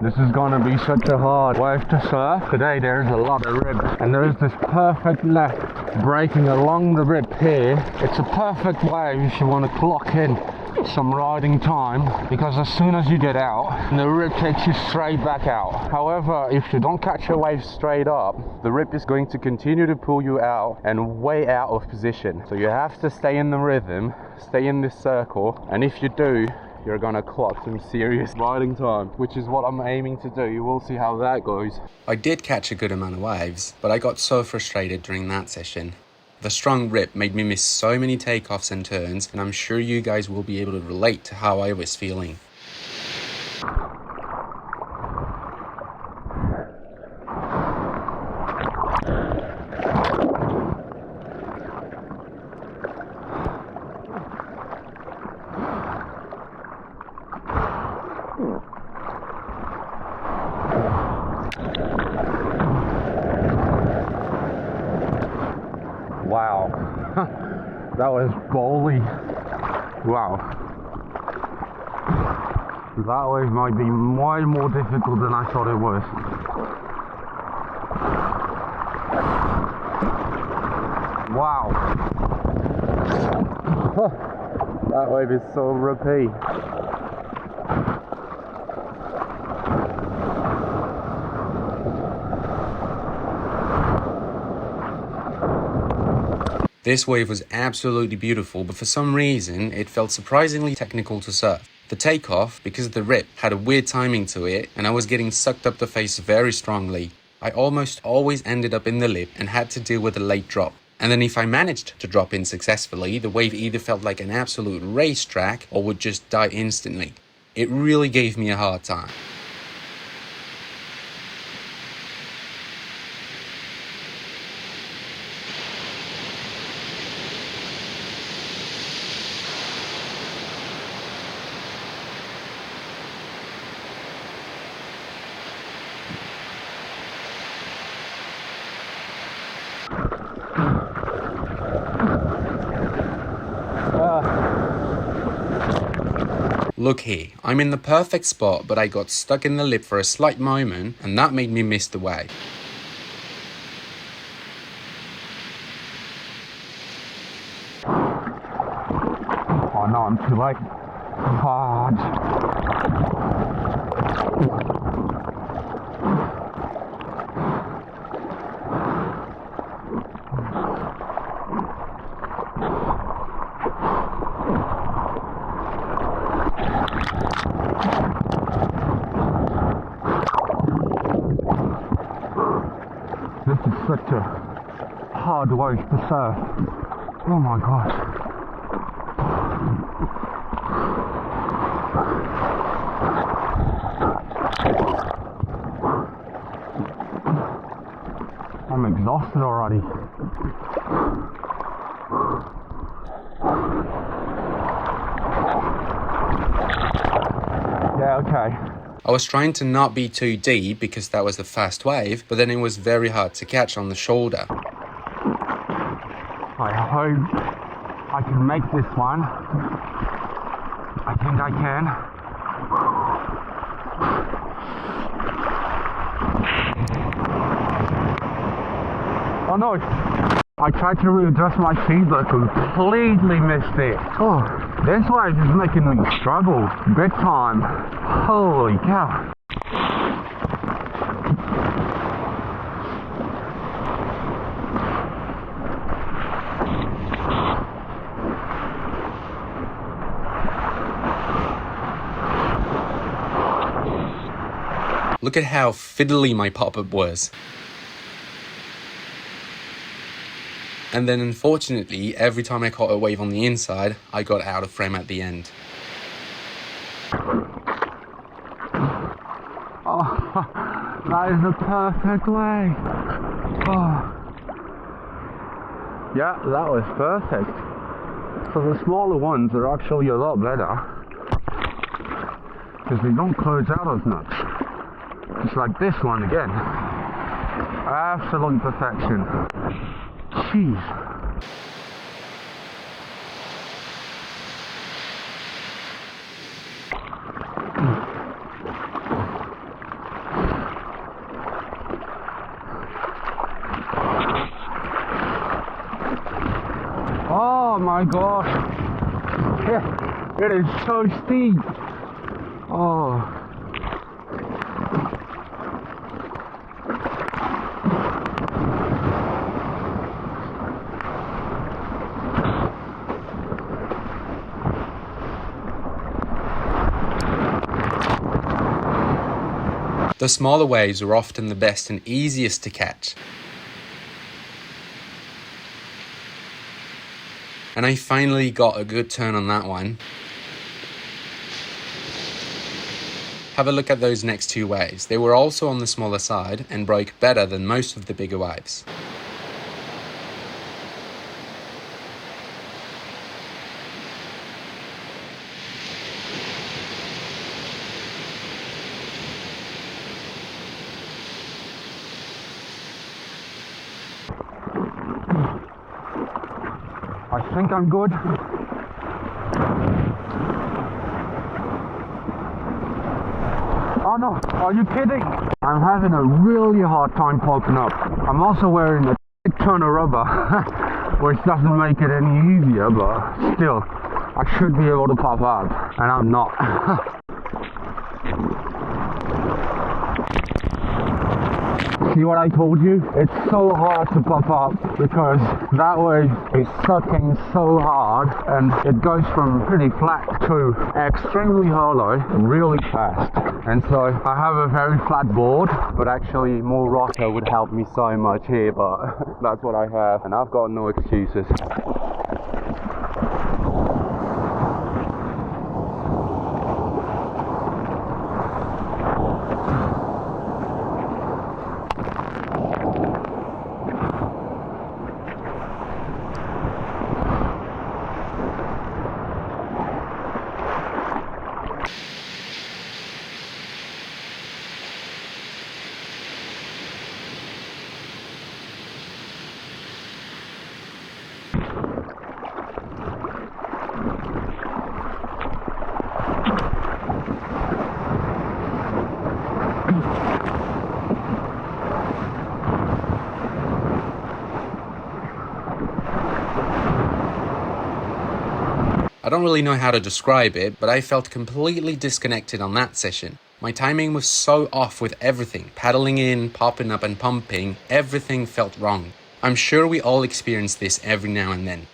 This is gonna be such a hard wave to surf. Today there's a lot of rip, and there's this perfect left breaking along the rip here. It's a perfect wave if you want to clock in some riding time, because as soon as you get out, the rip takes you straight back out. However, if you don't catch a wave straight up, the rip is going to continue to pull you out and way out of position. So you have to stay in the rhythm, stay in this circle, and if you do, you're gonna clock some serious riding time, which is what I'm aiming to do. You will see how that goes. I did catch a good amount of waves, but I got so frustrated during that session. The strong rip made me miss so many takeoffs and turns, and I'm sure you guys will be able to relate to how I was feeling. Wow, that was bowly. Wow. That wave might be way more difficult than I thought it was. Wow. That wave is so rippy. This wave was absolutely beautiful, but for some reason, it felt surprisingly technical to surf. The takeoff, because of the rip, had a weird timing to it, and I was getting sucked up the face very strongly. I almost always ended up in the lip and had to deal with a late drop. And then if I managed to drop in successfully, the wave either felt like an absolute racetrack or would just die instantly. It really gave me a hard time. Look here, I'm in the perfect spot, but I got stuck in the lip for a slight moment, and that made me miss the wave. Oh no, I'm too late. Hard. This is such a hard wave to surf. Oh my god. I'm exhausted already. Yeah, okay. I was trying to not be too deep because that was the fast wave, but then it was very hard to catch on the shoulder. I hope I can make this one. I think I can. Oh no! I tried to readjust my feet but completely missed it. Oh, this wave is making me struggle big time. Holy cow. Look at how fiddly my pop-up was. And then unfortunately, every time I caught a wave on the inside, I got out of frame at the end. Oh, that is the perfect way. Oh. Yeah, that was perfect. So the smaller ones are actually a lot better, because they don't close out as much. Just like this one again. Absolute perfection. Jeez. my gosh. It is so steep. Oh. The smaller waves are often the best and easiest to catch. And I finally got a good turn on that one. Have a look at those next two waves. They were also on the smaller side and broke better than most of the bigger waves. I think I'm good. Oh no, are you kidding? I'm having a really hard time popping up. I'm also wearing a ton of rubber, which doesn't make it any easier, but still, I should be able to pop up, and I'm not. See what I told you? It's so hard to pop up because that wave is sucking so hard and it goes from pretty flat to extremely hollow really fast. And so I have a very flat board, but actually more rocker would help me so much here, but that's what I have and I've got no excuses. I don't really know how to describe it, but I felt completely disconnected on that session. My timing was so off with everything. Paddling in, popping up and pumping, everything felt wrong. I'm sure we all experience this every now and then.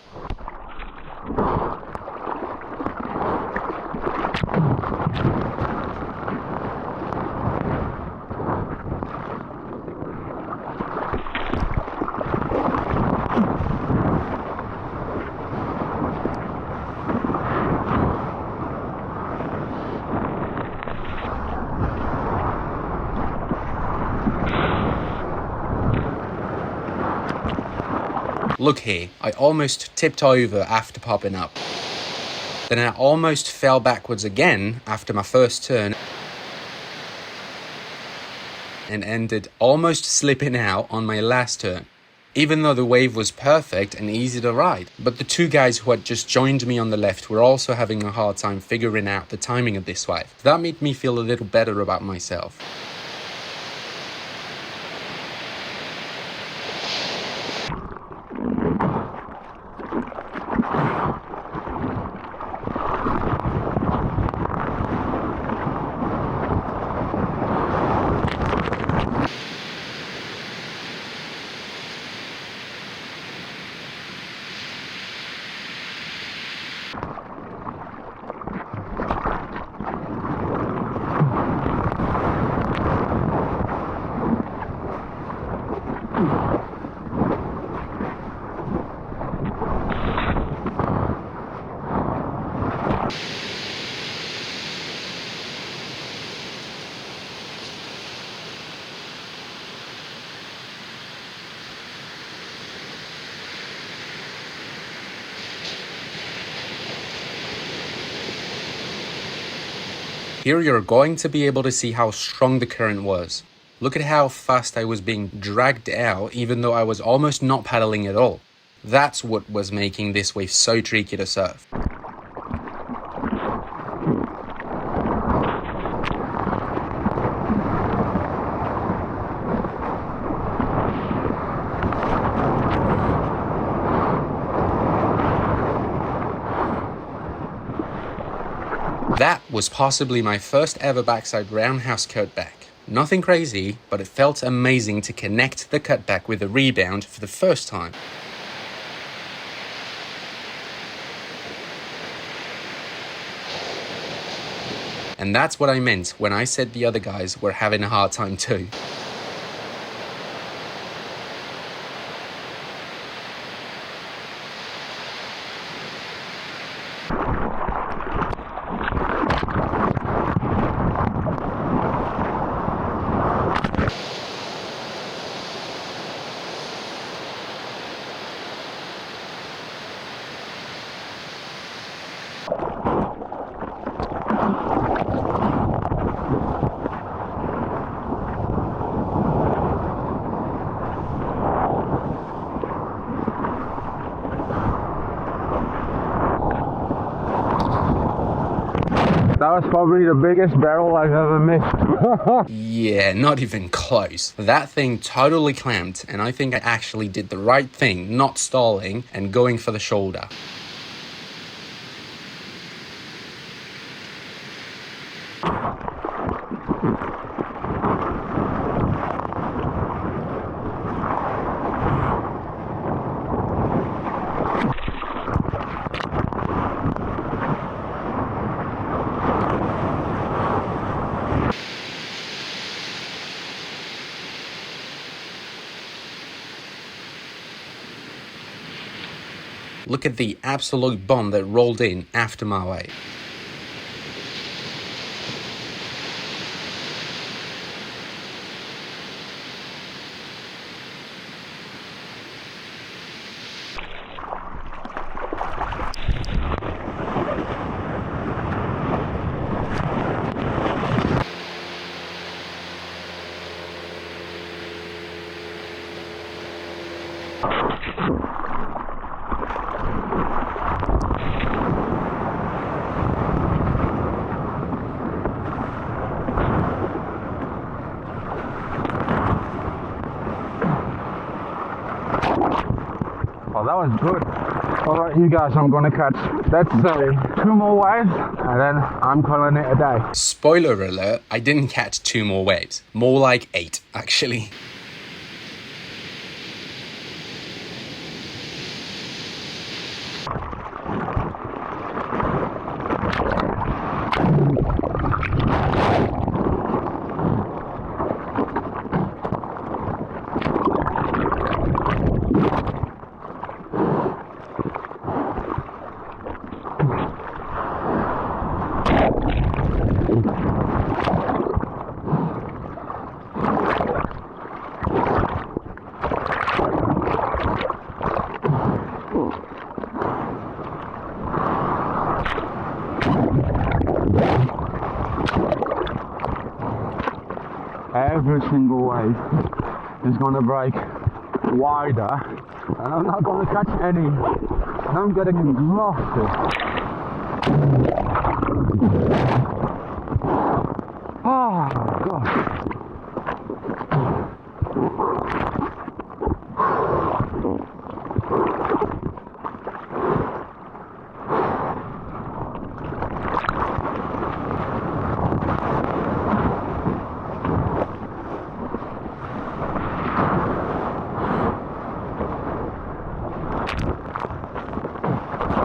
Look here, I almost tipped over after popping up. Then I almost fell backwards again after my first turn and ended almost slipping out on my last turn. Even though the wave was perfect and easy to ride. But the two guys who had just joined me on the left were also having a hard time figuring out the timing of this wave. That made me feel a little better about myself. Here you're going to be able to see how strong the current was. Look at how fast I was being dragged out even though I was almost not paddling at all. That's what was making this wave so tricky to surf. was possibly my first ever backside roundhouse cutback. Nothing crazy, but it felt amazing to connect the cutback with a rebound for the first time. And that's what I meant when I said the other guys were having a hard time too. That was probably the biggest barrel I've ever missed. Yeah, not even close. That thing totally clamped, and I think I actually did the right thing, not stalling and going for the shoulder. Look at the absolute bomb that rolled in after my wave. Oh, that was good. Alright, you guys, I'm gonna catch, let's say, 2 more waves, and then I'm calling it a day. Spoiler alert, I didn't catch 2 more waves. More like 8, actually. Every single wave is gonna break wider, and I'm not gonna catch any, and I'm getting exhausted. Oh gosh.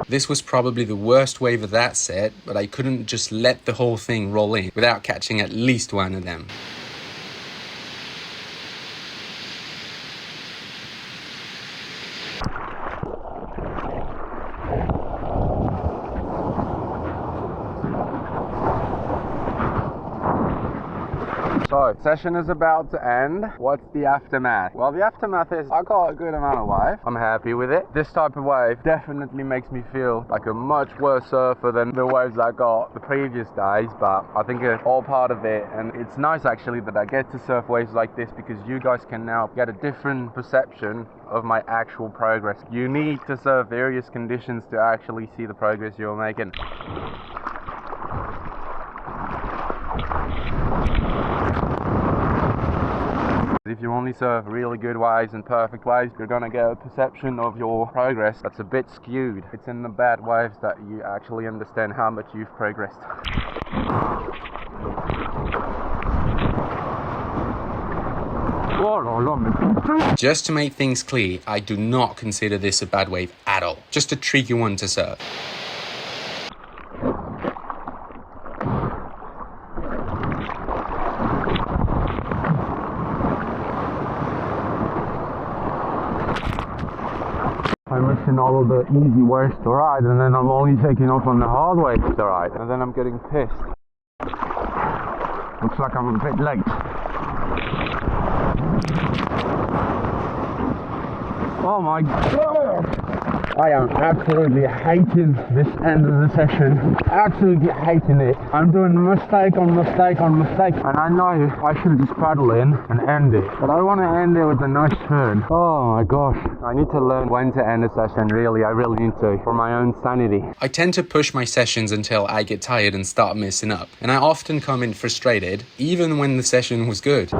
This was probably the worst wave of that set, but I couldn't just let the whole thing roll in without catching at least one of them. So, session is about to end. What's the aftermath? Well, the aftermath is I got a good amount of wave. I'm happy with it. This type of wave definitely makes me feel like a much worse surfer than the waves I got the previous days, but I think it's all part of it, and it's nice actually that I get to surf waves like this because you guys can now get a different perception of my actual progress. You need to surf various conditions to actually see the progress you're making. if you only surf really good waves and perfect waves, you're gonna get a perception of your progress that's a bit skewed. It's in the bad waves that you actually understand how much you've progressed. Just to make things clear, I do not consider this a bad wave at all. Just a tricky one to surf. I'm missing all of the easy waves to ride, and then I'm only taking off on the hard waves to ride, and then I'm getting pissed. Looks like I'm a bit late. Oh my god! I am absolutely hating this end of the session. Absolutely hating it. I'm doing mistake on mistake on mistake, and I know I should just paddle in and end it, but I want to end it with a nice turn. Oh my gosh. I need to learn when to end a session, really. I really need to, for my own sanity. I tend to push my sessions until I get tired and start messing up, and I often come in frustrated, even when the session was good.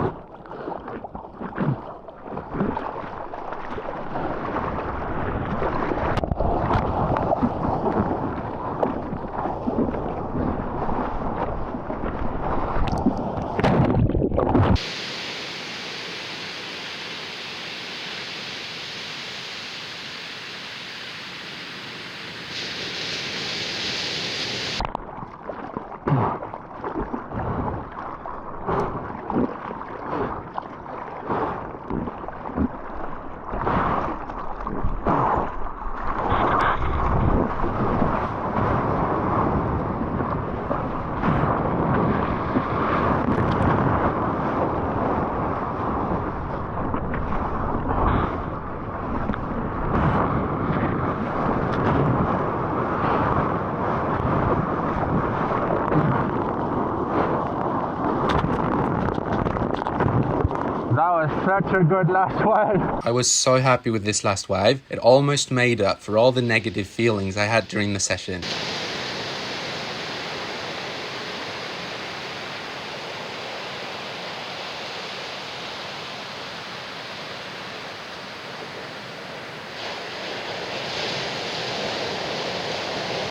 That was such a good last wave. I was so happy with this last wave, it almost made up for all the negative feelings I had during the session.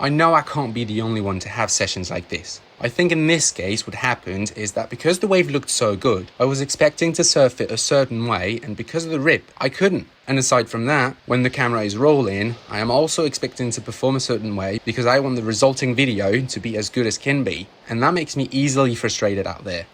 I know I can't be the only one to have sessions like this. I think in this case what happened is that because the wave looked so good, I was expecting to surf it a certain way, and because of the rip, I couldn't. And aside from that, when the camera is rolling, I am also expecting to perform a certain way because I want the resulting video to be as good as can be, and that makes me easily frustrated out there.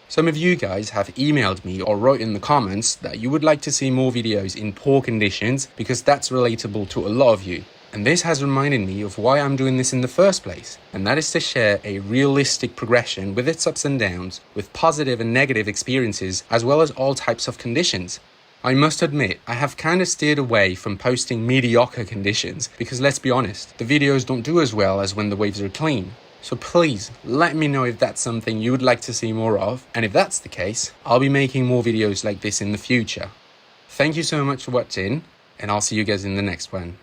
Some of you guys have emailed me or wrote in the comments that you would like to see more videos in poor conditions because that's relatable to a lot of you. And this has reminded me of why I'm doing this in the first place, and that is to share a realistic progression with its ups and downs, with positive and negative experiences, as well as all types of conditions. I must admit, I have kind of steered away from posting mediocre conditions, because let's be honest, the videos don't do as well as when the waves are clean. So please, let me know if that's something you would like to see more of, and if that's the case, I'll be making more videos like this in the future. Thank you so much for watching, and I'll see you guys in the next one.